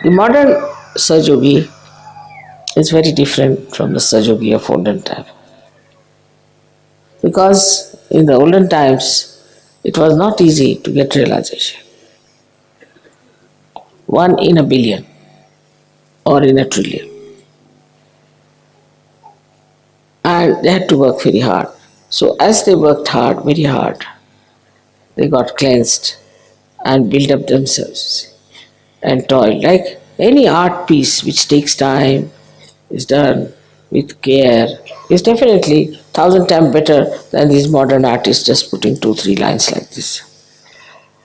The modern Sahajogi is very different from the Sahajogi of olden time. Because in the olden times, it was not easy to get realization. 1 in a billion or in a trillion. And they had to work very hard. So as they worked hard, very hard, they got cleansed and built up themselves and toiled. Like any art piece which takes time, is done with care, is definitely 1,000 times better than these modern artists just putting 2, 3 lines like this.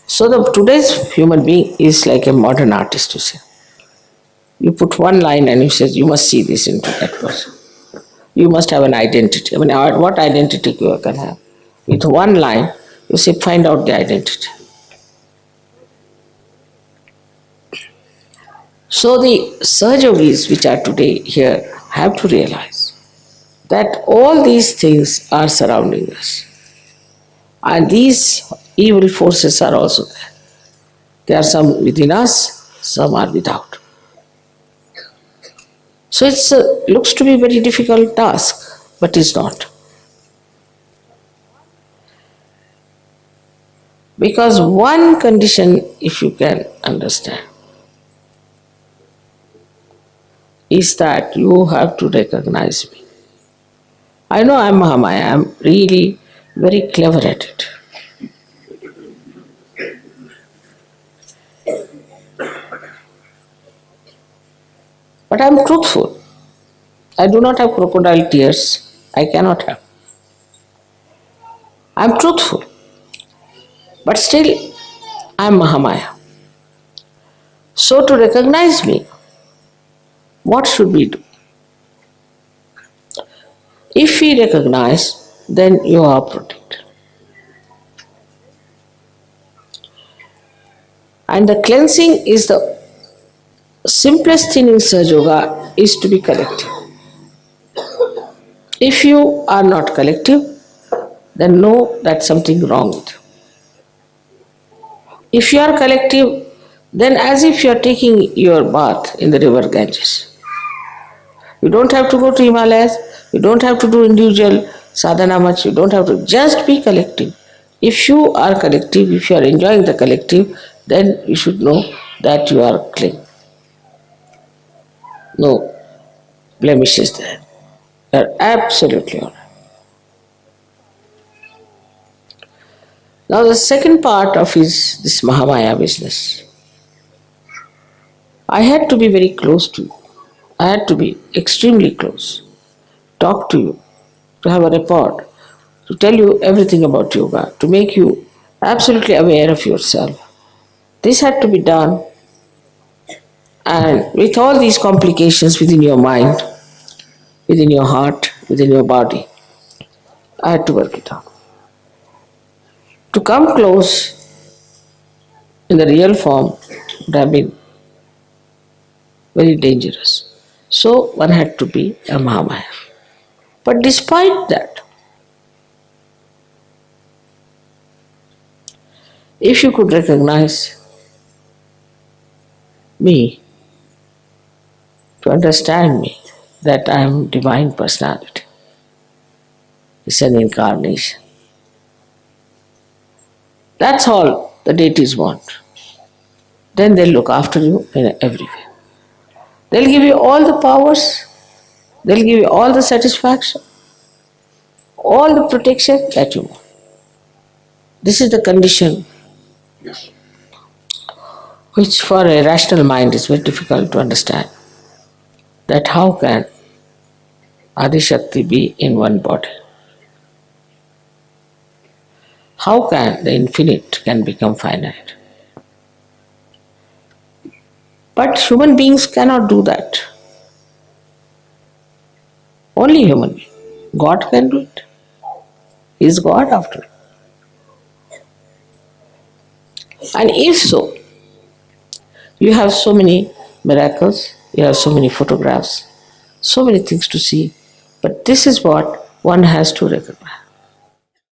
So today's human being is like a modern artist, you see. You put one line and you say, you must see this into that person. You must have an identity. I mean, what identity you can have? With one line, you say, find out the identity. So the Sahajogis which are today here have to realize that all these things are surrounding us. And these evil forces are also there. There are some within us, some are without. So it looks to be a very difficult task, but it's not. Because one condition, if you can understand, is that you have to recognize me. I know I'm Mahamaya, I'm really very clever at it. But I'm truthful. I do not have crocodile tears. I cannot have. I'm truthful. But still, I'm Mahamaya. So to recognize me, what should we do? If we recognize, then you are protected. And the cleansing is the simplest thing in Sahaja Yoga is to be collective. If you are not collective, then know that something wrong with you. If you are collective, then as if you are taking your bath in the river Ganges. You don't have to go to Himalayas, you don't have to do individual sadhana much, you don't have to, just be collective. If you are collective, if you are enjoying the collective, then you should know that you are clean. No blemishes there. You are absolutely all right. Now the second part of this Mahamaya business. I had to be very close to you. I had to be extremely close. Talk to you, to have a rapport, to tell you everything about yoga, to make you absolutely aware of yourself. This had to be done, and with all these complications within your mind, within your heart, within your body, I had to work it out. To come close in the real form would have been very dangerous. So one had to be a Mahamaya. But despite that, if you could recognize me, to understand me, that I am divine personality, it's an incarnation. That's all the deities want. Then they'll look after you in every way. They'll give you all the powers, they'll give you all the satisfaction, all the protection that you want. This is the condition which for a rational mind is very difficult to understand. That how can Adi Shakti be in one body? How can the infinite can become finite? But human beings cannot do that. Only human being. God can do it. He is God after all. And if so, you have so many miracles, you have so many photographs, so many things to see, but this is what one has to recognize.